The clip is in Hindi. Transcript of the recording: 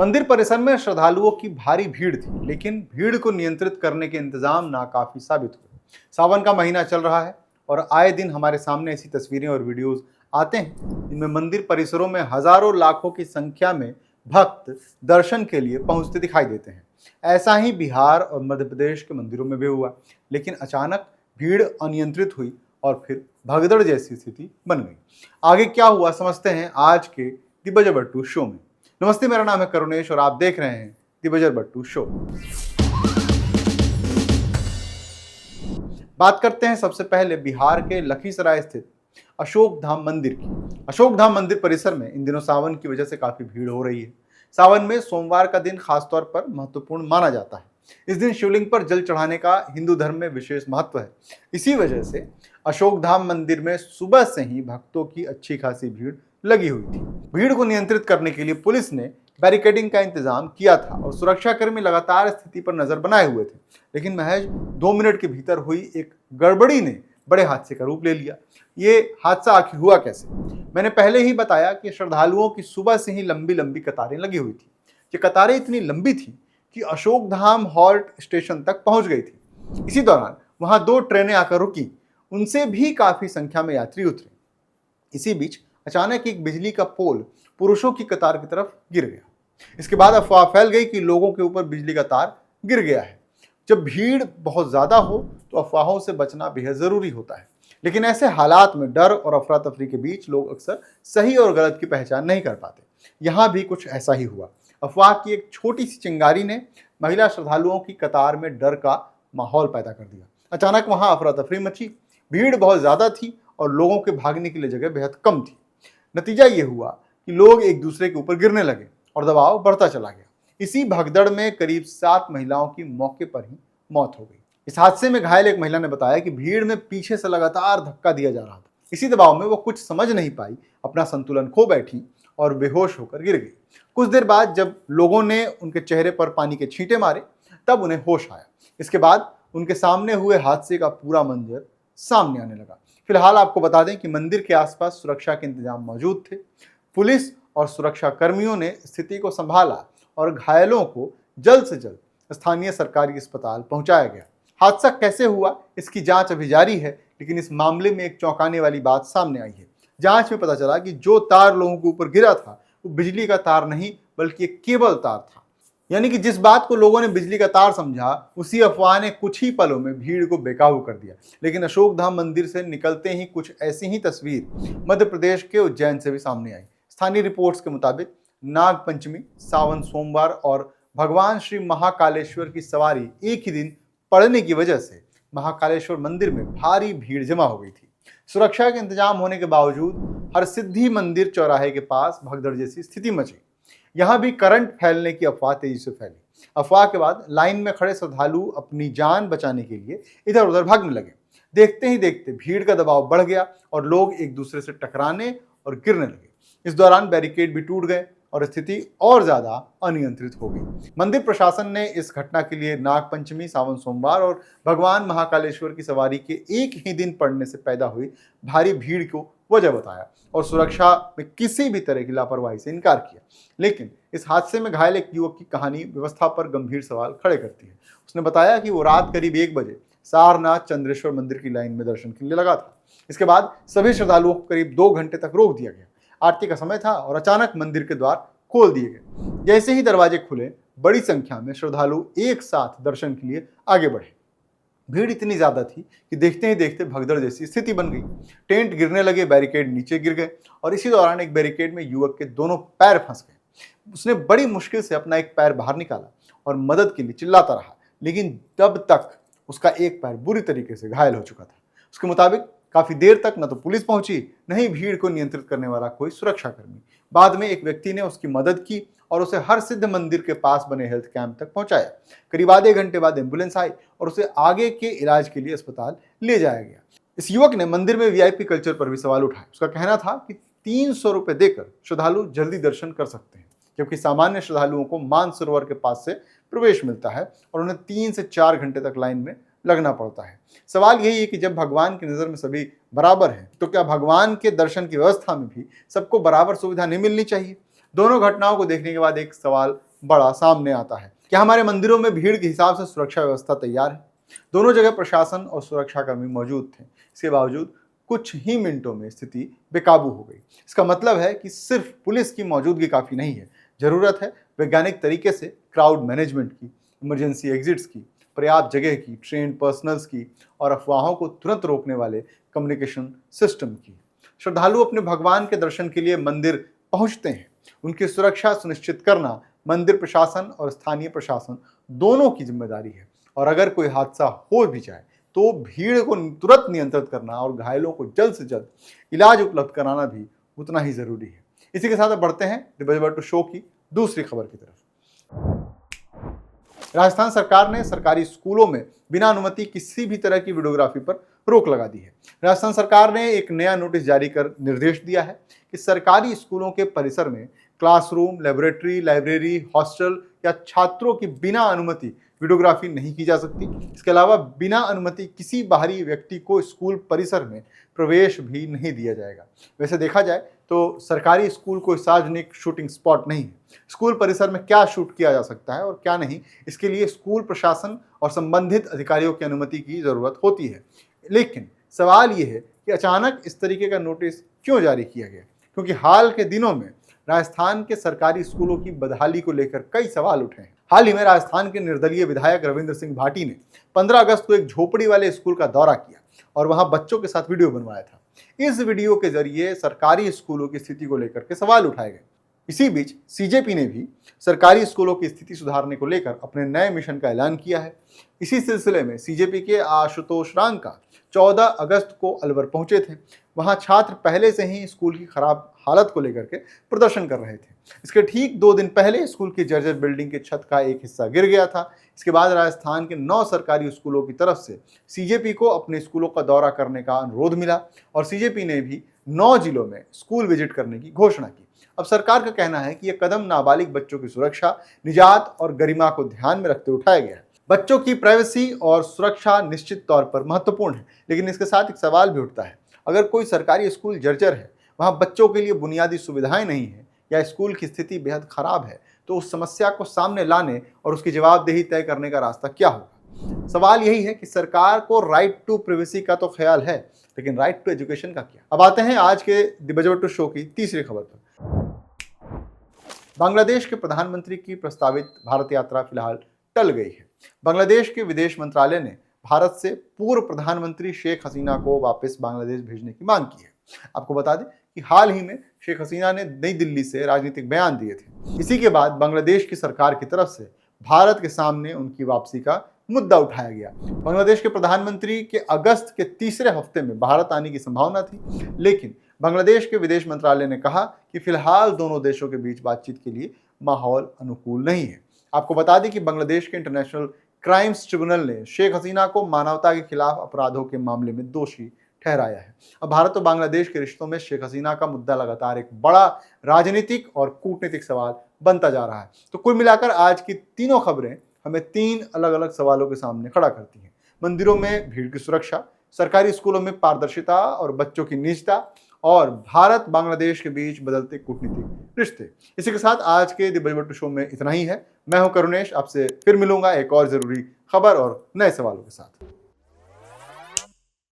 मंदिर परिसर में श्रद्धालुओं की भारी भीड़ थी, लेकिन भीड़ को नियंत्रित करने के इंतजाम नाकाफी साबित हुए। सावन का महीना चल रहा है और आए दिन हमारे सामने ऐसी तस्वीरें और वीडियोस आते हैं जिनमें मंदिर परिसरों में हजारों लाखों की संख्या में भक्त दर्शन के लिए पहुंचते दिखाई देते हैं। ऐसा ही बिहार और मध्य प्रदेश के मंदिरों में भी हुआ, लेकिन अचानक भीड़ अनियंत्रित हुई और फिर भगदड़ जैसी स्थिति बन गई। आगे क्या हुआ समझते हैं आज के दी बजर बट्टू शो में। नमस्ते, मेरा नाम है करुणेश और आप देख रहे हैं दी बजर बट्टू शो। बात करते हैं सबसे पहले बिहार के लखीसराय स्थित अशोक धाम मंदिर की। अशोक धाम मंदिर परिसर में इन दिनों सावन की वजह से काफी भीड़ हो रही है। सावन में सोमवार का दिन खासतौर पर महत्वपूर्ण माना जाता है। इस दिन शिवलिंग पर जल चढ़ाने का हिंदू धर्म में विशेष महत्व है। इसी वजह से अशोक धाम मंदिर में सुबह से ही भक्तों की अच्छी खासी भीड़ लगी हुई थी। भीड़ को नियंत्रित करने के लिए पुलिस ने बैरिकेडिंग का इंतजाम किया था और सुरक्षाकर्मी लगातार स्थिति पर नजर बनाए हुए थे, लेकिन महज 2 मिनट के भीतर हुई एक गड़बड़ी ने बड़े हादसे का रूप ले लिया। ये हादसा आखिर हुआ कैसे? मैंने पहले ही बताया कि श्रद्धालुओं की सुबह से ही लंबी लंबी कतारें लगी हुई थी। ये कतारें इतनी लंबी थी कि अशोक धाम हॉल्ट स्टेशन तक पहुंच गई थी। इसी दौरान वहां 2 ट्रेनें आकर रुकी, उनसे भी काफी संख्या में यात्री उतरे। इसी बीच अचानक एक बिजली का पोल पुरुषों की कतार की तरफ गिर गया। इसके बाद अफवाह फैल गई कि लोगों के ऊपर बिजली का तार गिर गया है। जब भीड़ बहुत ज्यादा हो तो अफवाहों से बचना बेहद जरूरी होता है, लेकिन ऐसे हालात में डर और अफरा तफरी के बीच लोग अक्सर सही और गलत की पहचान नहीं कर पाते। यहाँ भी कुछ ऐसा ही हुआ। अफवाह की एक छोटी सी चिंगारी ने महिला श्रद्धालुओं की कतार में डर का माहौल पैदा कर दिया। अचानक वहां अफरा तफरी मची, भीड़ बहुत ज्यादा थी और लोगों के भागने के लिए जगह बेहद कम थी। नतीजा ये हुआ कि लोग एक दूसरे के ऊपर गिरने लगे और दबाव बढ़ता चला गया। इसी भगदड़ में करीब 7 महिलाओं की मौके पर ही मौत हो गई। इस हादसे में घायल एक महिला ने बताया कि भीड़ में पीछे से लगातार धक्का दिया जा रहा था। इसी दबाव में वो कुछ समझ नहीं पाई, अपना संतुलन खो बैठी और बेहोश होकर गिर गई। कुछ देर बाद जब लोगों ने उनके चेहरे पर पानी के छींटे मारे तब उन्हें होश आया। इसके बाद उनके सामने हुए हादसे का पूरा मंजर सामने आने लगा। फिलहाल आपको बता दें कि मंदिर के आसपास सुरक्षा के इंतजाम मौजूद थे। पुलिस और सुरक्षा कर्मियों ने स्थिति को संभाला और घायलों को जल्द से जल्द स्थानीय सरकारी अस्पताल पहुंचाया गया। हादसा कैसे हुआ इसकी जांच अभी जारी है, लेकिन इस मामले में एक चौंकाने वाली बात सामने आई है। जांच में पता चला कि जो तार लोगों के ऊपर गिरा था वो बिजली का तार नहीं बल्कि एक केबल तार था। यानी कि जिस बात को लोगों ने बिजली का तार समझा, उसी अफवाह ने कुछ ही पलों में भीड़ को बेकाबू कर दिया। लेकिन अशोक धाम मंदिर से निकलते ही कुछ ऐसी ही तस्वीर मध्य प्रदेश के उज्जैन से भी सामने आई। स्थानीय रिपोर्ट्स के मुताबिक नाग पंचमी, सावन सोमवार और भगवान श्री महाकालेश्वर की सवारी एक ही दिन पड़ने की वजह से महाकालेश्वर मंदिर में भारी भीड़ जमा हो गई थी। सुरक्षा के इंतजाम होने के बावजूद हरसिद्धि मंदिर चौराहे के पास भगदड़ जैसी स्थिति मची। यहाँ भी करंट फैलने की अफवाह तेजी से फैली। अफवाह के बाद लाइन में खड़े श्रद्धालु अपनी जान बचाने के लिए इधर उधर भागने लगे। देखते ही देखते भीड़ का दबाव बढ़ गया और लोग एक दूसरे से टकराने और गिरने लगे। इस दौरान बैरिकेड भी टूट गए और स्थिति और ज्यादा अनियंत्रित हो गई। मंदिर प्रशासन ने इस घटना के लिए नाग पंचमी, सावन सोमवार और भगवान महाकालेश्वर की सवारी के एक ही दिन पड़ने से पैदा हुई भारी भीड़ को वजह बताया और सुरक्षा में किसी भी तरह की लापरवाही से इनकार किया। लेकिन इस हादसे में घायल एक युवक की कहानी व्यवस्था पर गंभीर सवाल खड़े करती है। उसने बताया कि वो रात करीब 1 बजे सारनाथ चंद्रेश्वर मंदिर की लाइन में दर्शन के लिए लगा था। इसके बाद सभी श्रद्धालुओं को करीब 2 घंटे तक रोक दिया गया। आरती का समय था और अचानक मंदिर के द्वार खोल दिए गए। जैसे ही दरवाजे खुले, बड़ी संख्या में श्रद्धालु एक साथ दर्शन के लिए आगे बढ़े। भीड़ इतनी ज्यादा थी कि देखते ही देखते भगदड़ जैसी स्थिति बन गई। टेंट गिरने लगे, बैरिकेड नीचे गिर गए और इसी दौरान एक बैरिकेड में युवक के दोनों पैर फंस गए। उसने बड़ी मुश्किल से अपना एक पैर बाहर निकाला और मदद के लिए चिल्लाता रहा, लेकिन तब तक उसका एक पैर बुरी तरीके से घायल हो चुका था। उसके मुताबिक काफी देर तक न तो पुलिस पहुंची, न ही भीड़ को नियंत्रित करने वाला कोई सुरक्षाकर्मी। बाद में एक व्यक्ति ने उसकी मदद की और उसे हरसिद्ध मंदिर के पास बने हेल्थ कैंप तक पहुंचाया। करीब आधे घंटे बाद एम्बुलेंस आई और उसे आगे के इलाज के लिए अस्पताल ले जाया गया। इस युवक ने मंदिर में वीआईपी कल्चर पर भी सवाल उठाए। उसका कहना था कि 300 रुपए देकर श्रद्धालु जल्दी दर्शन कर सकते हैं, जबकि सामान्य श्रद्धालुओं को मानसरोवर के पास से प्रवेश मिलता है और उन्हें 3 से 4 घंटे तक लाइन में लगना पड़ता है। सवाल यही है कि जब भगवान की नज़र में सभी बराबर हैं, तो क्या भगवान के दर्शन की व्यवस्था में भी सबको बराबर सुविधा नहीं मिलनी चाहिए? दोनों घटनाओं को देखने के बाद एक सवाल बड़ा सामने आता है। क्या हमारे मंदिरों में भीड़ के हिसाब से सुरक्षा व्यवस्था तैयार है? दोनों जगह प्रशासन और सुरक्षाकर्मी मौजूद थे। इसके बावजूद कुछ ही मिनटों में स्थिति बेकाबू हो गई। इसका मतलब है कि सिर्फ पुलिस की मौजूदगी काफी नहीं है, जरूरत है वैज्ञानिक तरीके से क्राउड मैनेजमेंट की, इमरजेंसी एग्जिट्स की, पर्याप्त जगह की, ट्रेन पर्सनल्स की और अफवाहों को तुरंत रोकने वाले कम्युनिकेशन सिस्टम की। श्रद्धालु अपने भगवान के दर्शन के लिए मंदिर पहुंचते हैं। उनकी सुरक्षा सुनिश्चित करना मंदिर प्रशासन और स्थानीय प्रशासन दोनों की जिम्मेदारी है। और अगर कोई हादसा हो भी जाए तो भीड़ को तुरंत नियंत्रित करना और घायलों को जल्द से जल्द इलाज उपलब्ध कराना भी उतना ही जरूरी है। इसी के साथ अब बढ़ते हैं द शो की दूसरी खबर की तरफ। राजस्थान सरकार ने सरकारी स्कूलों में बिना अनुमति किसी भी तरह की वीडियोग्राफी पर रोक लगा दी है। राजस्थान सरकार ने एक नया नोटिस जारी कर निर्देश दिया है कि सरकारी स्कूलों के परिसर में क्लासरूम, लेबोरेटरी, लाइब्रेरी, हॉस्टल या छात्रों की बिना अनुमति वीडियोग्राफी नहीं की जा सकती। इसके अलावा बिना अनुमति किसी बाहरी व्यक्ति को स्कूल परिसर में प्रवेश भी नहीं दिया जाएगा। वैसे देखा जाए तो सरकारी स्कूल कोई सार्वजनिक शूटिंग स्पॉट नहीं है। स्कूल परिसर में क्या शूट किया जा सकता है और क्या नहीं, इसके लिए स्कूल प्रशासन और संबंधित अधिकारियों की अनुमति की जरूरत होती है। लेकिन सवाल ये है कि अचानक इस तरीके का नोटिस क्यों जारी किया गया? क्योंकि हाल के दिनों में राजस्थान के सरकारी स्कूलों की बदहाली को लेकर कई सवाल उठे हैं। हाल ही में राजस्थान के निर्दलीय विधायक रविंद्र सिंह भाटी ने 15 अगस्त को एक झोपड़ी वाले स्कूल का दौरा किया और वहां बच्चों के साथ वीडियो बनवाया था। इस वीडियो के जरिए सरकारी स्कूलों की स्थिति को लेकर के सवाल उठाए गए। इसी बीच सीजेपी ने भी सरकारी स्कूलों की स्थिति सुधारने को लेकर अपने नए मिशन का ऐलान किया है। इसी सिलसिले में सीजेपी के आशुतोष रांका 14 अगस्त को अलवर पहुंचे थे। वहां छात्र पहले से ही स्कूल की खराब हालत को लेकर के प्रदर्शन कर रहे थे। इसके ठीक 2 दिन पहले स्कूल की जर्जर बिल्डिंग के छत का एक हिस्सा गिर गया था। इसके बाद राजस्थान के 9 सरकारी स्कूलों की तरफ से सीजेपी को अपने स्कूलों का दौरा करने का अनुरोध मिला और सीजेपी ने भी 9 जिलों में स्कूल विजिट करने की घोषणा की। अब सरकार का कहना है कि यह कदम नाबालिग बच्चों की सुरक्षा, निजात और गरिमा को ध्यान में रखते उठाया गया है। बच्चों की प्राइवेसी और सुरक्षा निश्चित तौर पर महत्वपूर्ण है, लेकिन इसके साथ एक सवाल भी उठता है। अगर कोई सरकारी स्कूल जर्जर है, वहां बच्चों के लिए बुनियादी सुविधाएं नहीं है या स्कूल की स्थिति बेहद खराब है, तो उस समस्या को सामने लाने और उसकी जवाबदेही तय करने का रास्ता क्या होगा? सवाल यही है कि सरकार को राइट टू प्राइवेसी का तो ख्याल है, लेकिन राइट टू एजुकेशन का क्या? अब आते हैं आज के द बजट शो की तीसरी खबर पर। बांग्लादेश के प्रधानमंत्री की प्रस्तावित भारत यात्रा फिलहाल टल गई है। बांग्लादेश के विदेश मंत्रालय ने भारत से पूर्व प्रधानमंत्री शेख हसीना को वापस बांग्लादेश भेजने की मांग की है। आपको बता दें कि हाल ही में शेख हसीना ने नई दिल्ली से राजनीतिक बयान दिए थे। इसी के बाद बांग्लादेश की सरकार की तरफ से भारत के सामने उनकी वापसी का मुद्दा उठाया गया। बांग्लादेश के प्रधानमंत्री के अगस्त के तीसरे हफ्ते में भारत आने की संभावना थी, लेकिन बांग्लादेश के विदेश मंत्रालय ने कहा कि फिलहाल दोनों देशों के बीच बातचीत के लिए माहौल अनुकूल नहीं है। आपको बता दें कि बांग्लादेश के इंटरनेशनल क्राइम्स ट्रिब्यूनल ने शेख हसीना को मानवता के खिलाफ अपराधों के मामले में दोषी ठहराया है। अब भारत और बांग्लादेश के रिश्तों में शेख हसीना का मुद्दा लगातार एक बड़ा राजनीतिक और कूटनीतिक सवाल बनता जा रहा है। तो कुल मिलाकर आज की तीनों खबरें हमें 3 अलग अलग सवालों के सामने खड़ा करती हैं। मंदिरों में भीड़ की सुरक्षा, सरकारी स्कूलों में पारदर्शिता और बच्चों की निजता, और भारत बांग्लादेश के बीच बदलते कूटनीतिक रिश्ते। इसी के साथ आज के द बजट शो में इतना ही है। मैं हूं करुणेश, आपसे फिर मिलूंगा एक और जरूरी खबर और नए सवालों के साथ।